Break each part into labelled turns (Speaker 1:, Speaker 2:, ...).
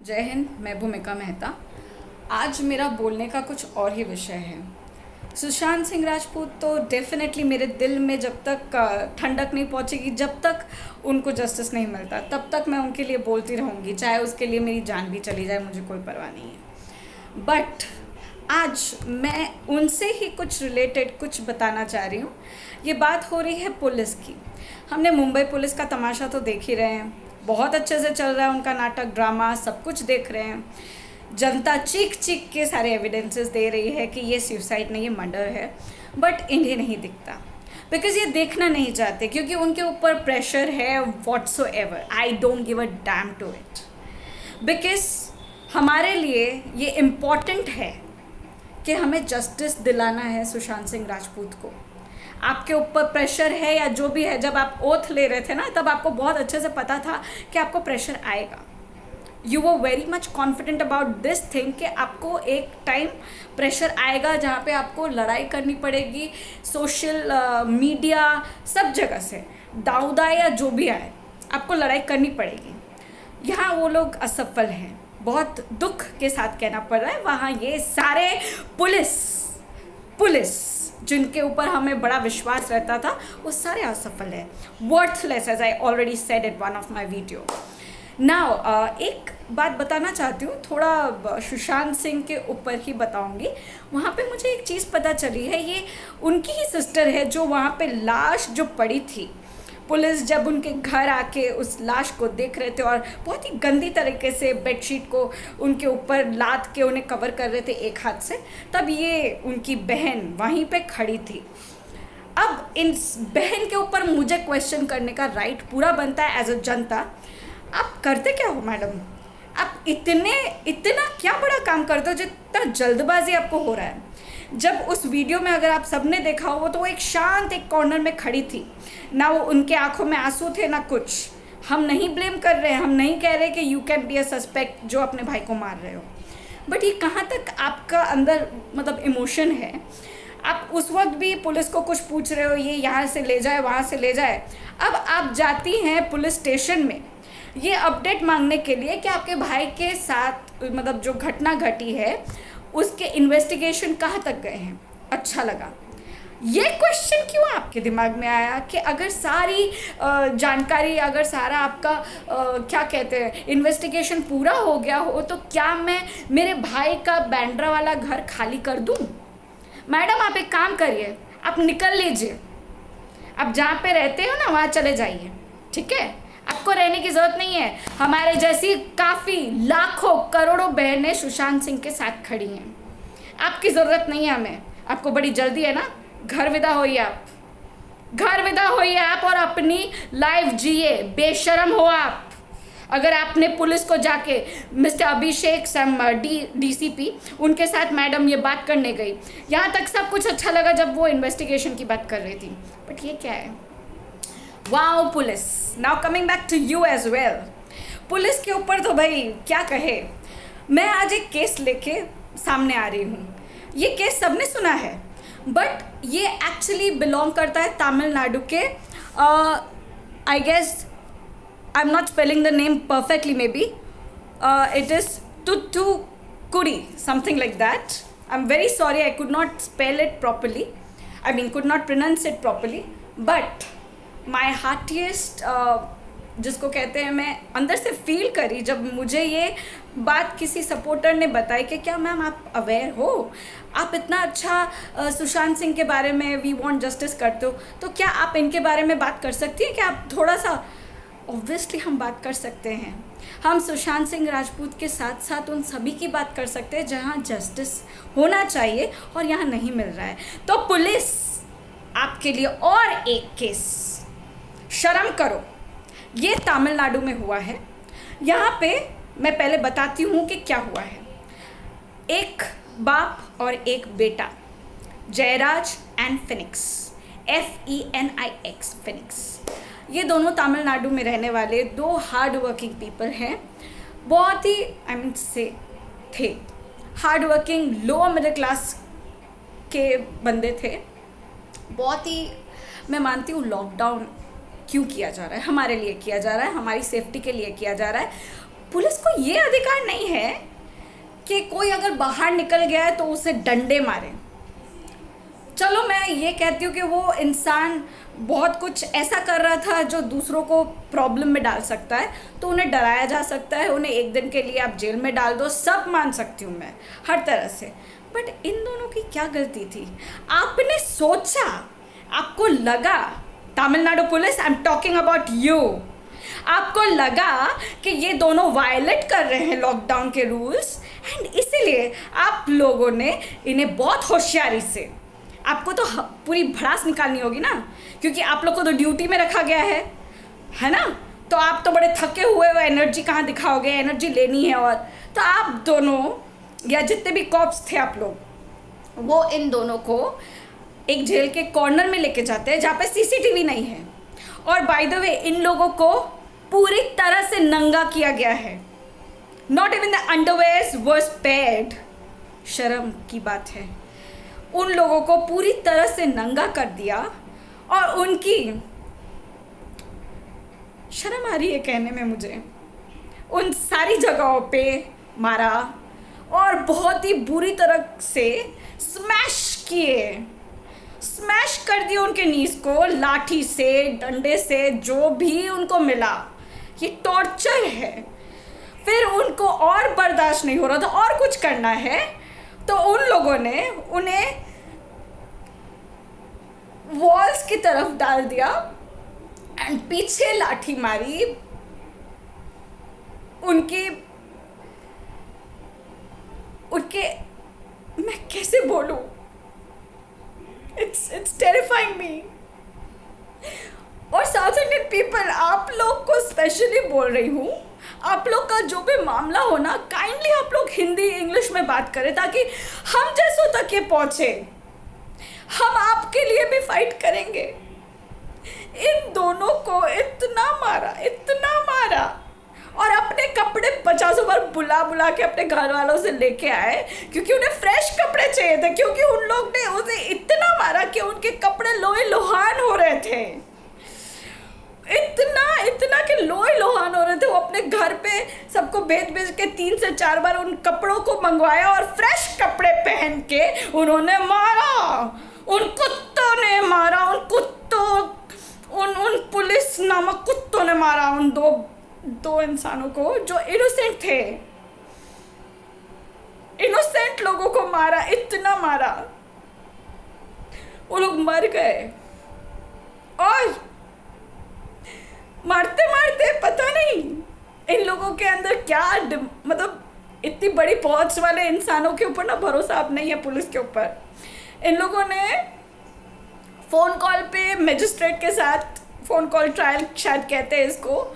Speaker 1: जय हिंद। मैं भूमिका मेहता। आज मेरा बोलने का कुछ और ही विषय है। सुशांत सिंह राजपूत तो डेफिनेटली मेरे दिल में जब तक ठंडक नहीं पहुंचेगी, जब तक उनको जस्टिस नहीं मिलता, तब तक मैं उनके लिए बोलती रहूँगी, चाहे उसके लिए मेरी जान भी चली जाए, मुझे कोई परवाह नहीं है। बट आज मैं उनसे ही कुछ रिलेटेड कुछ बताना चाह रही हूँ। ये बात हो रही है पुलिस की। हमने मुंबई पुलिस का तमाशा तो देख ही रहे हैं, बहुत अच्छे से चल रहा है उनका नाटक, ड्रामा, सब कुछ देख रहे हैं। जनता चीख चीख के सारे एविडेंसेस दे रही है कि ये सुसाइड नहीं, ये मर्डर है, बट इन्हें नहीं दिखता बिकॉज ये देखना नहीं चाहते, क्योंकि उनके ऊपर प्रेशर है whatsoever. I don't give a damn to it, because हमारे लिए ये इम्पॉर्टेंट है कि हमें जस्टिस दिलाना है सुशांत सिंह राजपूत को। आपके ऊपर प्रेशर है या जो भी है, जब आप ओथ ले रहे थे ना, तब आपको बहुत अच्छे से पता था कि आपको प्रेशर आएगा। You were very much confident about this thing कि आपको एक टाइम प्रेशर आएगा जहाँ पे आपको लड़ाई करनी पड़ेगी, सोशल मीडिया सब जगह से, दाऊद आए या जो भी आए, आपको लड़ाई करनी पड़ेगी। यहाँ वो लोग असफल हैं, बहुत दुख के साथ कहना पड़ रहा है। वहाँ ये सारे पुलिस जिनके ऊपर हमें बड़ा विश्वास रहता था, वो सारे असफल हैं, worthless, as I already said in one of my video. Now एक बात बताना चाहती हूँ, थोड़ा सुशांत सिंह के ऊपर ही बताऊँगी। वहाँ पे मुझे एक चीज़ पता चली है, ये उनकी ही सिस्टर है जो वहाँ पे लाश जो पड़ी थी, पुलिस जब उनके घर आके उस लाश को देख रहे थे और बहुत ही गंदी तरीके से बेडशीट को उनके ऊपर लाद के उन्हें कवर कर रहे थे एक हाथ से, तब ये उनकी बहन वहीं पे खड़ी थी। अब इन बहन के ऊपर मुझे क्वेश्चन करने का राइट पूरा बनता है एज अ जनता। आप करते क्या हो मैडम? आप इतना क्या बड़ा काम करते हो जितना जल्दबाजी आपको हो रहा है? जब उस वीडियो में अगर आप सबने देखा हो तो वो एक शांत एक कॉर्नर में खड़ी थी, ना वो उनके आंखों में आंसू थे ना कुछ। हम नहीं ब्लेम कर रहे हैं, हम नहीं कह रहे कि you can be a suspect जो अपने भाई को मार रहे हो, बट ये कहाँ तक आपका अंदर मतलब इमोशन है? आप उस वक्त भी पुलिस को कुछ पूछ रहे हो, ये यहाँ से ले जाए वहाँ से ले जाए। अब आप जाती हैं पुलिस स्टेशन में ये अपडेट मांगने के लिए कि आपके भाई के साथ मतलब जो घटना घटी है उसके इन्वेस्टिगेशन कहाँ तक गए हैं। अच्छा लगा। ये क्वेश्चन क्यों आपके दिमाग में आया कि अगर सारी जानकारी, अगर सारा आपका क्या कहते हैं इन्वेस्टिगेशन पूरा हो गया हो, तो क्या मैं मेरे भाई का बैंड्रा वाला घर खाली कर दूं? मैडम आप एक काम करिए, आप निकल लीजिए, आप जहाँ पे रहते हो ना वहाँ चले जाइए, ठीक है? आपको रहने की ज़रूरत नहीं है। हमारे जैसी काफ़ी लाखों करोड़ों बहनें सुशांत सिंह के साथ खड़ी हैं, आपकी ज़रूरत नहीं है हमें। आपको बड़ी जल्दी है ना, घर विदा होइए आप, घर विदा होइए आप और अपनी लाइफ जिए। बेशरम हो आप। अगर आपने पुलिस को जाके मिस्टर अभिषेक डीसीपी उनके साथ मैडम ये बात करने गई, यहाँ तक सब कुछ अच्छा लगा जब वो इन्वेस्टिगेशन की बात कर रही थी, बट ये क्या है? Wow police. Now coming back to you as well. Police के ऊपर तो भाई क्या कहे। मैं आज एक केस लेके सामने आ रही हूँ। ये केस सबने सुना है, बट ये एक्चुअली बिलोंग करता है तमिलनाडु के, I guess I am not spelling the name perfectly, maybe it is Toothukudi, something like that. I'm very sorry, I could not spell it properly. I mean, could not pronounce it properly. But my heartiest, जिसको कहते हैं, मैं अंदर से feel करी जब मुझे ये बात किसी सपोर्टर ने बताई कि क्या मैम आप अवेयर हो, आप इतना अच्छा सुशांत सिंह के बारे में वी वांट जस्टिस करते हो, तो क्या आप इनके बारे में बात कर सकती हैं? क्या आप थोड़ा सा? ऑब्वियसली हम बात कर सकते हैं। हम सुशांत सिंह राजपूत के साथ साथ उन सभी की बात कर सकते हैं जहां जस्टिस होना चाहिए और यहाँ नहीं मिल रहा है। तो पुलिस आपके लिए और एक केस, शर्म करो, ये तमिलनाडु में हुआ है। यहाँ पे मैं पहले बताती हूँ कि क्या हुआ है। एक बाप और एक बेटा, Jayaraj and Fenix, FENIX, Fenix, ये दोनों तमिलनाडु में रहने वाले दो हार्ड वर्किंग पीपल हैं। बहुत ही थे hard working, low middle class के बंदे थे। बहुत ही, मैं मानती हूँ लॉकडाउन क्यों किया जा रहा है, हमारे लिए किया जा रहा है, हमारी सेफ्टी के लिए किया जा रहा है। पुलिस को ये अधिकार नहीं है कि कोई अगर बाहर निकल गया है तो उसे डंडे मारे। चलो मैं ये कहती हूँ कि वो इंसान बहुत कुछ ऐसा कर रहा था जो दूसरों को प्रॉब्लम में डाल सकता है, तो उन्हें डराया जा सकता है, उन्हें एक दिन के लिए आप जेल में डाल दो, सब मान सकती हूँ मैं हर तरह से। बट इन दोनों की क्या गलती थी? आपने सोचा, आपको लगा, Tamil Nadu police, I am talking about you, आपको लगा कि ये दोनों वायलेट कर रहे हैं लॉकडाउन के रूल्स, एंड इसीलिए आप लोगों ने इन्हें बहुत होशियारी से, आपको तो पूरी भड़ास निकालनी होगी ना, क्योंकि आप लोग को तो ड्यूटी में रखा गया है ना, तो आप तो बड़े थके हुए हो, एनर्जी कहाँ दिखाओगे, एनर्जी लेनी है। और तो आप दोनों या जितने भी कॉप्स थे आप लोग, वो इन दोनों को एक जेल के कॉर्नर में लेके जाते हैं जहाँ पे सीसीटीवी नहीं है, और बाय द वे इन लोगों को पूरी तरह से नंगा किया गया है, not even the underwears were spared. शर्म की बात है, उन लोगों को पूरी तरह से नंगा कर दिया, और उनकी, शर्म आ रही है कहने में मुझे, उन सारी जगहों पे मारा और बहुत ही बुरी तरह से स्मैश कर दिया उनके नीज को लाठी से, डंडे से, जो भी उनको मिला। ये टॉर्चर है। फिर उनको और बर्दाश्त नहीं हो रहा था और कुछ करना है, तो उन लोगों ने उन्हें वॉल्स की तरफ डाल दिया एंड पीछे लाठी मारी। उनके मैं कैसे बोलूं, इट्स टेरिफाइंग मी। और साउथ इंडियन पीपल, आप लोग को स्पेशली बोल रही हूँ, आप लोग का जो भी मामला हो ना, काइंडली आप लोग हिंदी इंग्लिश में बात करें ताकि हम जैसों तक ये पहुँचे। हम आपके लिए भी फाइट करेंगे। इन दोनों को इतना मारा और अपने कपड़े 50 बार बुला के अपने घर वालों से लेके आए, क्योंकि उन्हें फ्रेश कपड़े चाहिए थे, क्योंकि उन लोग ने उसे इतना मारा कि उनके कपड़े लोहे लोहान हो रहे थे, इतना कि लोहे लोहान हो रहे थे। वो अपने घर पे सबको भेज के 3 से 4 बार उन कपड़ों को मंगवाया और फ्रेश कपड़े पहन के उन्होंने मारा। उन कुत्तों ने मारा, उन पुलिस नामक कुत्तों ने मारा उन दो इंसानों को जो इनोसेंट थे। इनोसेंट लोगों को मारा, इतना मारा, वो लोग मर गए। और मारते मारते पता नहीं इन लोगों के अंदर क्या, मतलब इतनी बड़ी पहुंच वाले इंसानों के ऊपर ना भरोसा अब नहीं है पुलिस के ऊपर। इन लोगों ने फ़ोन कॉल पे मैजिस्ट्रेट के साथ, फ़ोन कॉल ट्रायल शायद कहते हैं इसको,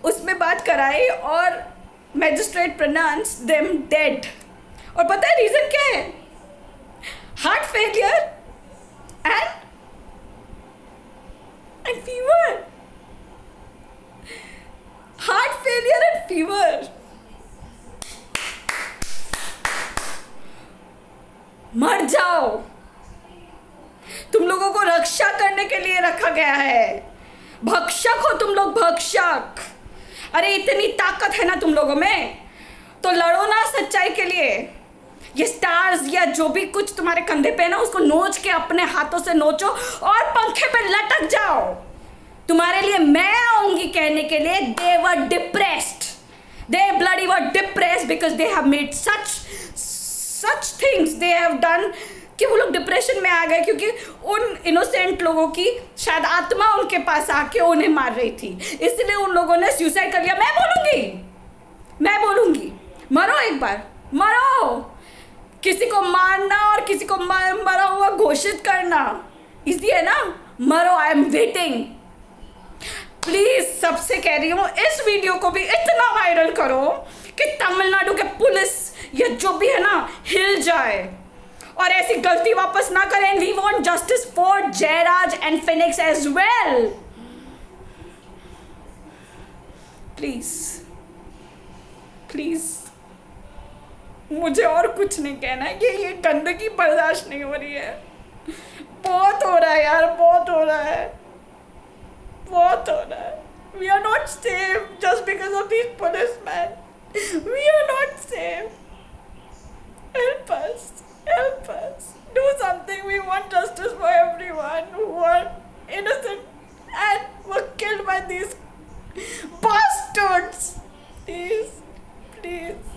Speaker 1: उसमें बात कराई और मैजिस्ट्रेट प्रोनाउंस देम डेड। और पता है रीज़न क्या है? Heart failure and fever. Heart failure and fever. मर जाओ, तुम लोगों को रक्षा करने के लिए रखा गया है। भक्षक हो तुम लोग, भक्षक। अरे इतनी ताकत है ना तुम लोगों में, तो लड़ो ना सच्चाई के लिए। ये स्टार्स या जो भी कुछ तुम्हारे कंधे पे है ना, उसको नोच के अपने हाथों से नोचो और पंखे पे लटक जाओ। तुम्हारे लिए मैं आऊंगी कहने के लिए, they were depressed, they bloody were depressed because they have made such things they have done कि वो लोग डिप्रेशन में आ गए, क्योंकि उन इनोसेंट लोगों की शायद आत्मा उनके पास आके उन्हें मार रही थी, इसलिए उन लोगों ने सुसाइड कर लिया। मैं बोलूँगी मरो, एक बार मरो। किसी को मारना और किसी को मरा हुआ घोषित करना इजी है ना, मरो। I am waiting. प्लीज सबसे कह रही हूँ, इस वीडियो को भी इतना वायरल करो कि तमिलनाडु के पुलिस या जो भी है ना हिल जाए और ऐसी गलती वापस ना करें। We want justice for Jayaraj and Fenix as well. Please मुझे और कुछ नहीं कहना है, ये गंदगी बर्दाश्त नहीं हो रही है। बहुत हो रहा है यार, बहुत हो रहा है। We are not safe just because of these policemen. We are not safe. Help us. Help us. Do something. We want justice for everyone who are innocent and were killed by these bastards. Please. Please.